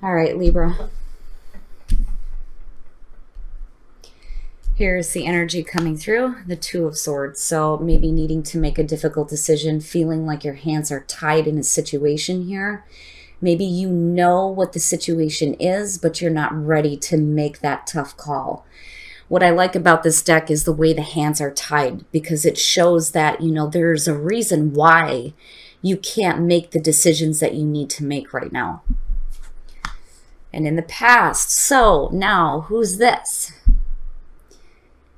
All right, Libra. Here's the energy coming through, the Two of Swords. So maybe needing to make a difficult decision, feeling like your hands are tied in a situation here. Maybe you know what the situation is, but you're not ready to make that tough call. What I like about this deck is the way the hands are tied, because it shows that, there's a reason why you can't make the decisions that you need to make right now. And in the past. So now, who's this?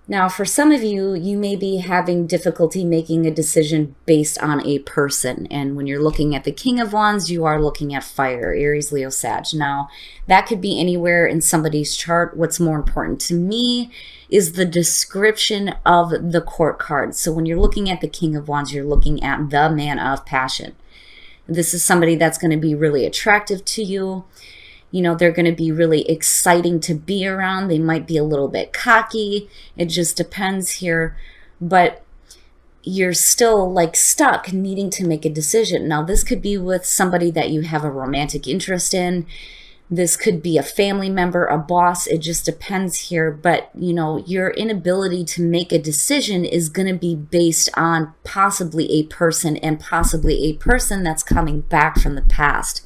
Now, for some of you, you may be having difficulty making a decision based on a person. And when you're looking at the King of Wands, you are looking at fire, Aries, Leo, Sag. Now, that could be anywhere in somebody's chart. What's more important to me is the description of the court card. So when you're looking at the King of Wands, you're looking at the man of passion. This is somebody that's going to be really attractive to you. They're going to be really exciting to be around. They might be a little bit cocky. It just depends here. But you're still stuck needing to make a decision. Now, this could be with somebody that you have a romantic interest in. This could be a family member, a boss. It just depends here. But, your inability to make a decision is going to be based on possibly a person, and possibly a person that's coming back from the past,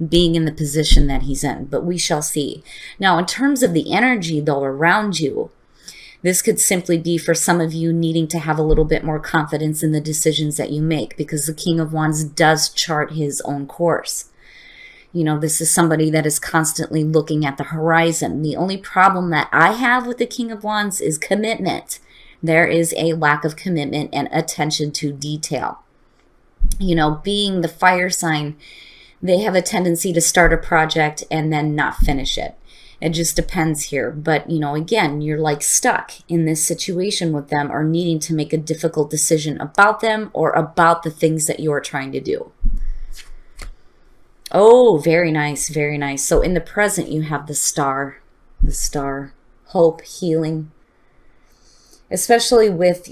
being in the position that he's in. But we shall see. Now, in terms of the energy, though, around you, this could simply be for some of you needing to have a little bit more confidence in the decisions that you make, because the King of Wands does chart his own course. This is somebody that is constantly looking at the horizon. The only problem that I have with the King of Wands is commitment. There is a lack of commitment and attention to detail. Being the fire sign, they have a tendency to start a project and then not finish it. It just depends here. But, again, you're stuck in this situation with them, or needing to make a difficult decision about them or about the things that you're trying to do. Oh, very nice, very nice. So in the present, you have the star, hope, healing, especially with,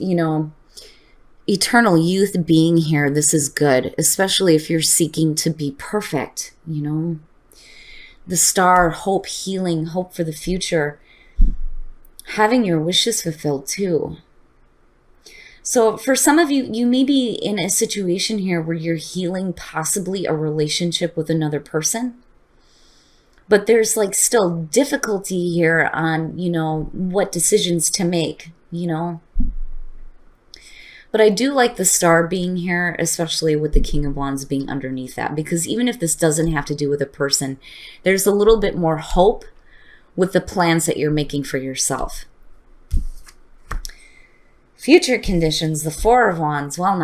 eternal youth being here. This is good, especially if you're seeking to be perfect. The star, hope, healing, hope for the future, having your wishes fulfilled too. So for some of you, you may be in a situation here where you're healing possibly a relationship with another person, but there's still difficulty here on, what decisions to make, But I do like the star being here, especially with the King of Wands being underneath that, because even if this doesn't have to do with a person, there's a little bit more hope with the plans that you're making for yourself. Future conditions, the Four of Wands. Well,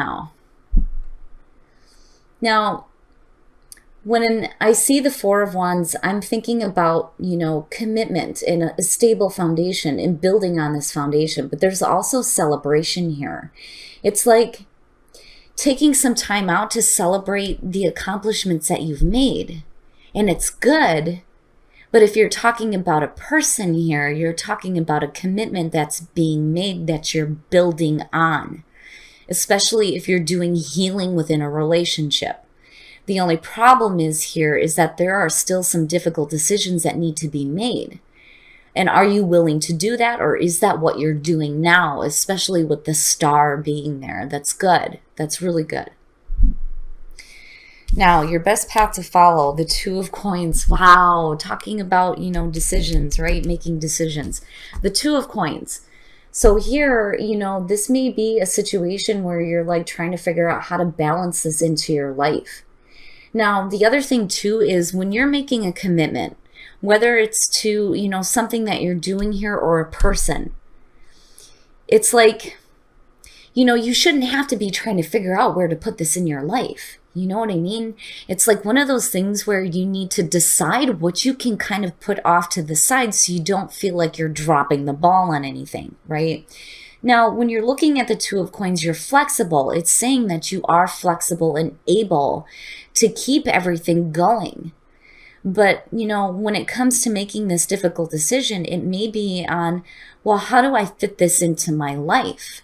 now, when I see the Four of Wands, I'm thinking about, commitment and a stable foundation and building on this foundation. But there's also celebration here. It's like taking some time out to celebrate the accomplishments that you've made. And it's good. But if you're talking about a person here, you're talking about a commitment that's being made, that you're building on, especially if you're doing healing within a relationship. The only problem is that there are still some difficult decisions that need to be made. And are you willing to do that, or is that what you're doing now, especially with the star being there? That's good. That's really good. Now, your best path to follow, the Two of Coins. Wow, talking about, decisions, right? Making decisions. The Two of Coins. So here, this may be a situation where you're trying to figure out how to balance this into your life. Now, the other thing too is when you're making a commitment, whether it's to, something that you're doing here or a person, it's you shouldn't have to be trying to figure out where to put this in your life. You know what I mean? It's one of those things where you need to decide what you can kind of put off to the side so you don't feel like you're dropping the ball on anything, right? Now, when you're looking at the Two of Coins, you're flexible. It's saying that you are flexible and able to keep everything going. But, when it comes to making this difficult decision, it may be on, well, how do I fit this into my life?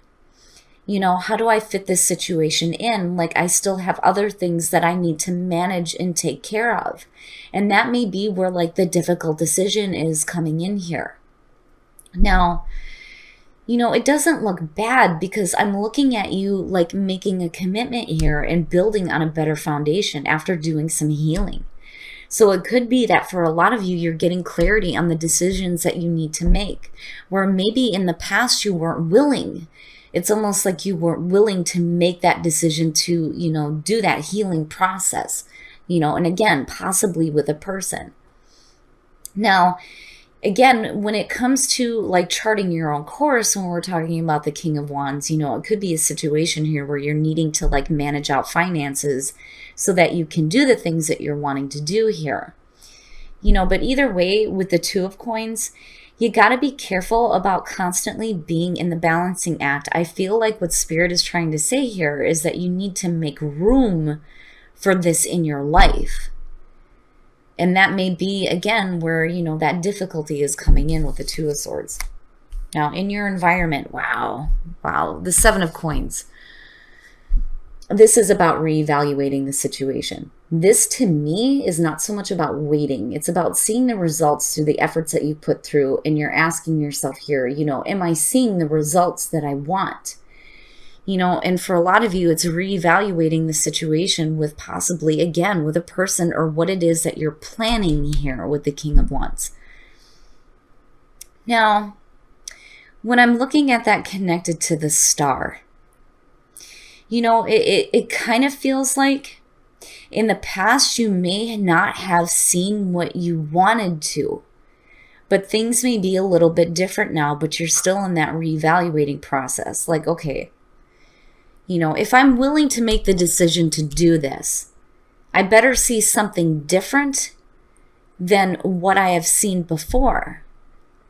How do I fit this situation in? Like, I still have other things that I need to manage and take care of. And that may be where like the difficult decision is coming in here. Now, it doesn't look bad because I'm looking at you like making a commitment here and building on a better foundation after doing some healing. So it could be that for a lot of you, you're getting clarity on the decisions that you need to make, where maybe in the past you weren't willing. It's almost like you weren't willing to make that decision to, do that healing process, and again, possibly with a person. Now, again, when it comes to like charting your own course, when we're talking about the King of Wands, it could be a situation here where you're needing to like manage out finances so that you can do the things that you're wanting to do here. But either way, with the Two of Coins, you got to be careful about constantly being in the balancing act. I feel like what Spirit is trying to say here is that you need to make room for this in your life. And that may be, again, where, that difficulty is coming in with the Two of Swords. Now, in your environment, wow, the Seven of Coins. This is about reevaluating the situation. This, to me, is not so much about waiting. It's about seeing the results through the efforts that you put through, and you're asking yourself here, am I seeing the results that I want? And for a lot of you, it's reevaluating the situation with possibly, again, with a person or what it is that you're planning here with the King of Wands. Now, when I'm looking at that connected to the star, it kind of feels like in the past you may not have seen what you wanted to, but things may be a little bit different now, but you're still in that reevaluating process. Like, okay, if I'm willing to make the decision to do this, I better see something different than what I have seen before,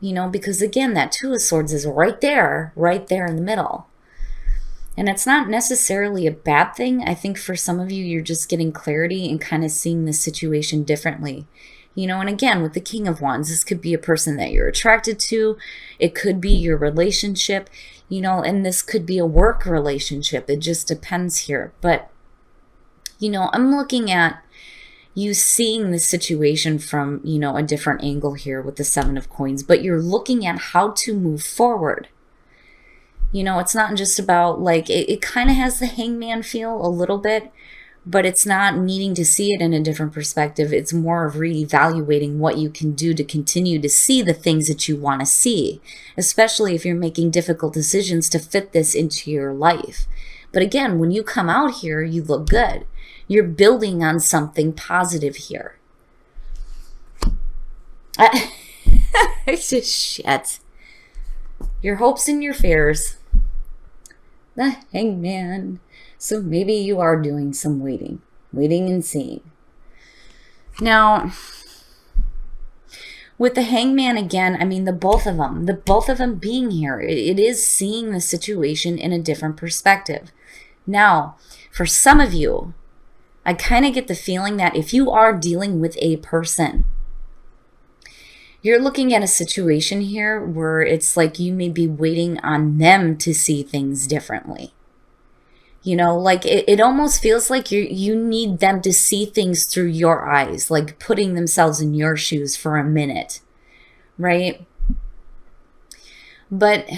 because again, that Two of Swords is right there in the middle. And it's not necessarily a bad thing. I think for some of you, you're just getting clarity and kind of seeing the situation differently. And again, with the King of Wands, this could be a person that you're attracted to. It could be your relationship, and this could be a work relationship. It just depends here. But, I'm looking at you seeing the situation from, a different angle here with the Seven of Coins, but you're looking at how to move forward. It's not just about like, it kind of has the Hangman feel a little bit, but it's not needing to see it in a different perspective. It's more of reevaluating what you can do to continue to see the things that you want to see, especially if you're making difficult decisions to fit this into your life. But again, when you come out here, you look good. You're building on something positive here. It's just shit. Your hopes and your fears. The Hangman. So maybe you are doing some waiting and seeing. Now, with the Hangman again, I mean, the both of them being here, it is seeing the situation in a different perspective. Now, for some of you, I kind of get the feeling that if you are dealing with a person, you're looking at a situation here where it's like you may be waiting on them to see things differently. Like it almost feels like you need them to see things through your eyes, like putting themselves in your shoes for a minute, right? But,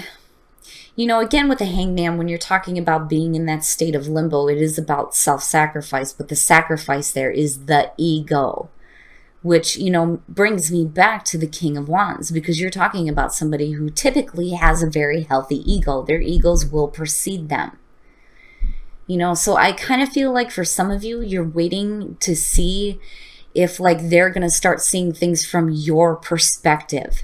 again, with the Hangman, when you're talking about being in that state of limbo, it is about self-sacrifice, but the sacrifice there is the ego, which, brings me back to the King of Wands, because you're talking about somebody who typically has a very healthy ego. Their egos will precede them. So I kind of feel like for some of you, you're waiting to see if like they're going to start seeing things from your perspective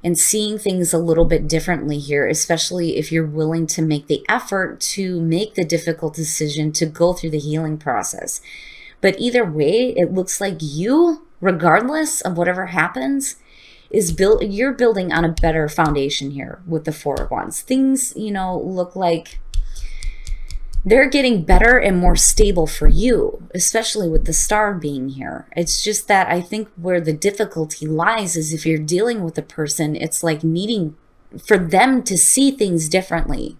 and seeing things a little bit differently here, especially if you're willing to make the effort to make the difficult decision to go through the healing process. But either way, it looks like you, regardless of whatever happens, you're building on a better foundation here with the Four of Wands. Things, look like they're getting better and more stable for you, especially with the star being here. It's just that I think where the difficulty lies is if you're dealing with a person, it's like needing for them to see things differently.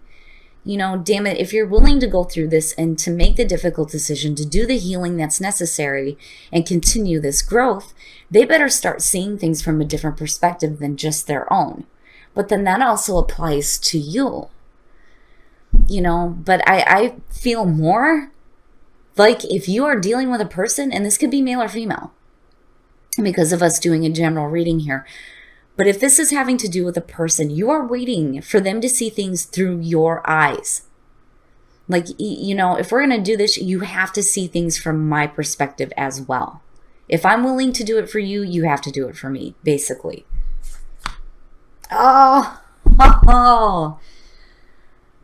damn it, if you're willing to go through this and to make the difficult decision to do the healing that's necessary and continue this growth, they better start seeing things from a different perspective than just their own. But then that also applies to you, but I feel more like if you are dealing with a person, and this could be male or female because of us doing a general reading here, but if this is having to do with a person, you are waiting for them to see things through your eyes. Like, if we're going to do this, you have to see things from my perspective as well. If I'm willing to do it for you, you have to do it for me, basically. Oh. All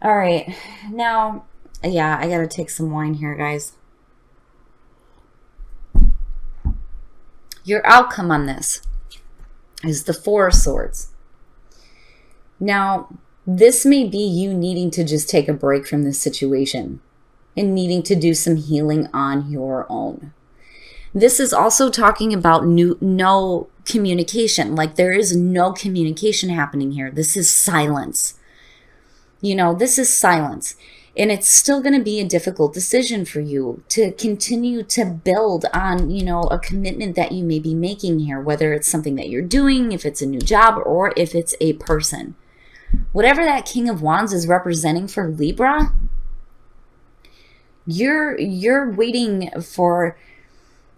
right. Now, yeah, I got to take some wine here, guys. Your outcome on this is the Four of Swords. Now, this may be you needing to just take a break from this situation and needing to do some healing on your own. This is also talking about no communication. Like, there is no communication happening here. This is silence. This is silence. And it's still going to be a difficult decision for you to continue to build on, a commitment that you may be making here, whether it's something that you're doing, if it's a new job, or if it's a person. Whatever that King of Wands is representing for Libra, you're waiting for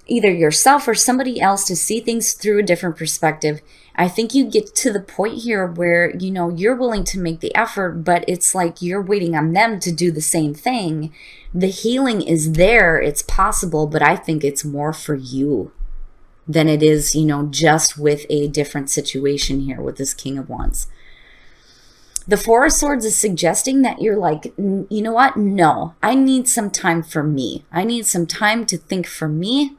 either yourself or somebody else to see things through a different perspective. I think you get to the point here where, you're willing to make the effort, but it's like you're waiting on them to do the same thing. The healing is there. It's possible, but I think it's more for you than it is, just with a different situation here with this King of Wands. The Four of Swords is suggesting that you're like, you know what? No, I need some time for me. I need some time to think for me.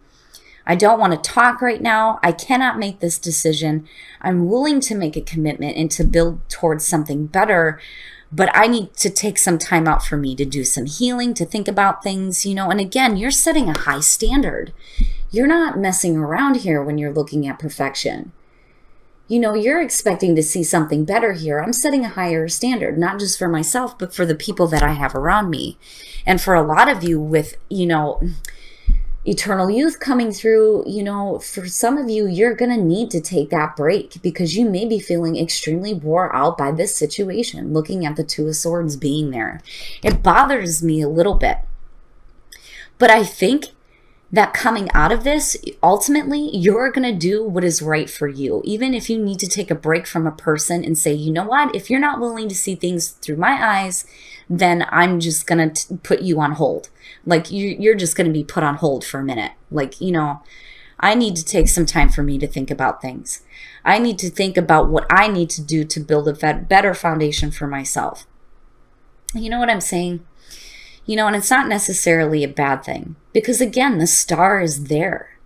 I don't want to talk right now. I cannot make this decision. I'm willing to make a commitment and to build towards something better, but I need to take some time out for me to do some healing, to think about things, and again, you're setting a high standard. You're not messing around here when you're looking at perfection. You're expecting to see something better here. I'm setting a higher standard, not just for myself, but for the people that I have around me. And for a lot of you with, eternal youth coming through, for some of you, you're going to need to take that break because you may be feeling extremely wore out by this situation, looking at the Two of Swords being there. It bothers me a little bit. But I think that coming out of this, ultimately, you're going to do what is right for you. Even if you need to take a break from a person and say, you know what, if you're not willing to see things through my eyes, then I'm just going to put you on hold. Like, you're just going to be put on hold for a minute. Like, I need to take some time for me to think about things. I need to think about what I need to do to build a better foundation for myself. You know what I'm saying? And it's not necessarily a bad thing because, again, the star is there.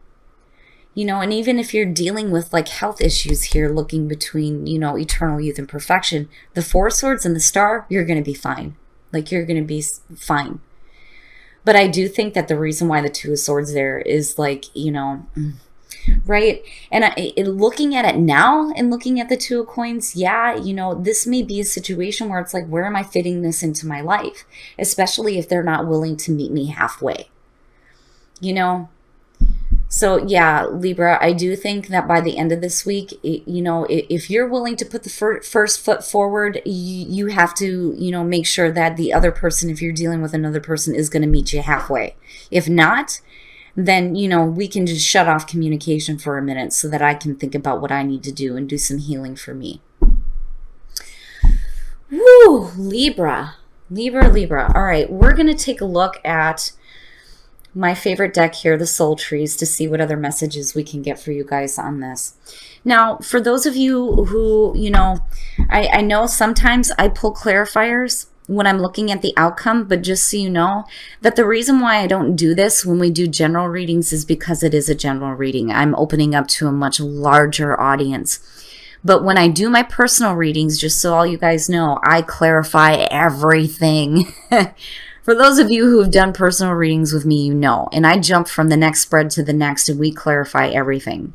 And even if you're dealing with like health issues here, looking between, eternal youth and perfection, the Four of Swords and the star, you're going to be fine. Like, you're going to be fine. But I do think that the reason why the Two of Swords there is like, right? And looking at it now and looking at the Two of Coins, yeah, this may be a situation where it's like, where am I fitting this into my life? Especially if they're not willing to meet me halfway, So yeah, Libra, I do think that by the end of this week, if you're willing to put the first foot forward, you have to, make sure that the other person, if you're dealing with another person, is going to meet you halfway. If not, then, we can just shut off communication for a minute so that I can think about what I need to do and do some healing for me. Woo, Libra. All right, we're going to take a look at my favorite deck here, the Soul Trees, to see what other messages we can get for you guys on this. Now, for those of you who, I know sometimes I pull clarifiers when I'm looking at the outcome, but just so you know that the reason why I don't do this when we do general readings is because it is a general reading. I'm opening up to a much larger audience. But when I do my personal readings, just so all you guys know, I clarify everything. For those of you who have done personal readings with me, and I jump from the next spread to the next and we clarify everything.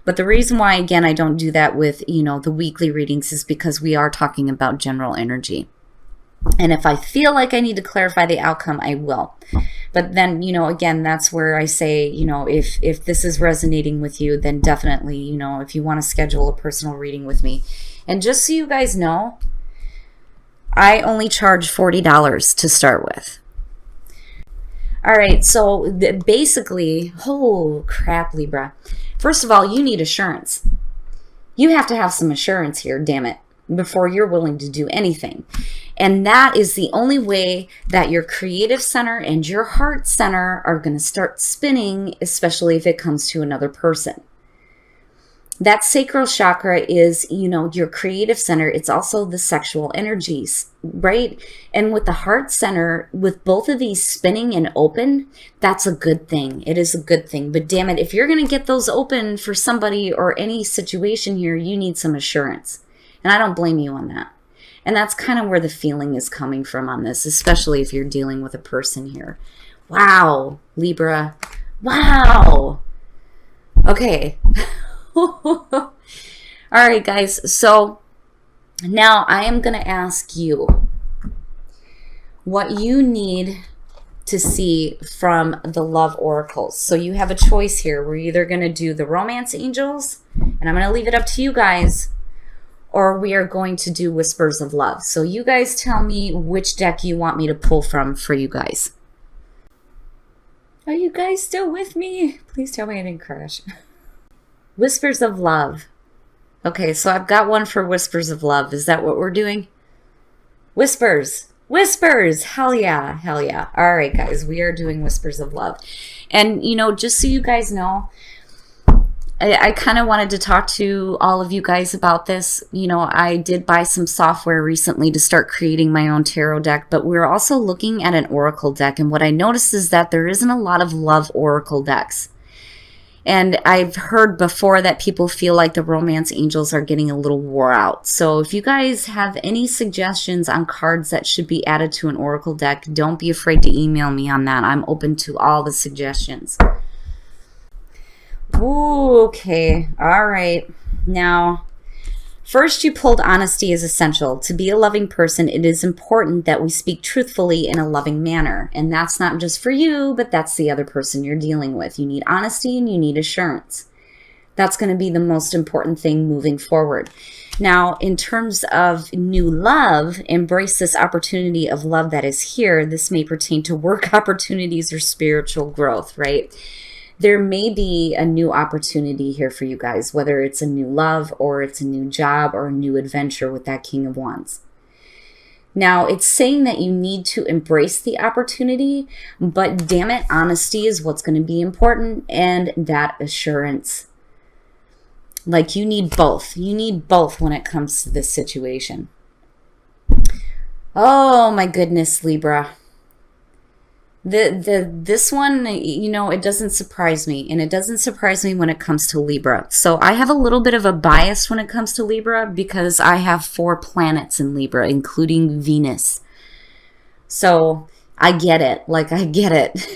But the reason why, again, I don't do that with, the weekly readings is because we are talking about general energy. And if I feel like I need to clarify the outcome, I will. But then, again, that's where I say, if this is resonating with you, then definitely, if you want to schedule a personal reading with me. And just so you guys know, I only charge $40 to start with. All right, so basically, oh crap, Libra. First of all, you need assurance. You have to have some assurance here, damn it, before you're willing to do anything. And that is the only way that your creative center and your heart center are going to start spinning, especially if it comes to another person. That sacral chakra is, your creative center. It's also the sexual energies, right? And with the heart center, with both of these spinning and open, that's a good thing. It is a good thing. But damn it, if you're going to get those open for somebody or any situation here, you need some assurance. And I don't blame you on that. And that's kind of where the feeling is coming from on this, especially if you're dealing with a person here. Wow, Libra. Wow. Okay. All right, guys. So now I am going to ask you what you need to see from the love oracles. So you have a choice here. We're either going to do the romance angels, and I'm going to leave it up to you guys, or we are going to do whispers of love. So you guys tell me which deck you want me to pull from for you guys. Are you guys still with me? Please tell me I didn't crash. Whispers of love. Okay, so I've got one for whispers of love. Is that what we're doing? Whispers. Whispers. Hell yeah. Hell yeah. All right, guys. We are doing whispers of love. And, just so you guys know, I kind of wanted to talk to all of you guys about this. I did buy some software recently to start creating my own tarot deck, but we're also looking at an oracle deck. And what I noticed is that there isn't a lot of love oracle decks. And I've heard before that people feel like the romance angels are getting a little wore out. So if you guys have any suggestions on cards that should be added to an oracle deck, don't be afraid to email me on that. I'm open to all the suggestions. Ooh, okay. All right. Now, first you pulled honesty is essential. To be a loving person, it is important that we speak truthfully in a loving manner. And that's not just for you, but that's the other person you're dealing with. You need honesty and you need assurance. That's going to be the most important thing moving forward. Now, in terms of new love, embrace this opportunity of love that is here. This may pertain to work opportunities or spiritual growth, right? There may be a new opportunity here for you guys, whether it's a new love or it's a new job or a new adventure with that King of Wands. Now, it's saying that you need to embrace the opportunity, but damn it, honesty is what's going to be important, and that assurance. Like, you need both. You need both when it comes to this situation. Oh my goodness, Libra. This one, it doesn't surprise me, and it doesn't surprise me when it comes to Libra. So I have a little bit of a bias when it comes to Libra because I have 4 planets in Libra, including Venus. So I get it. Like, I get it.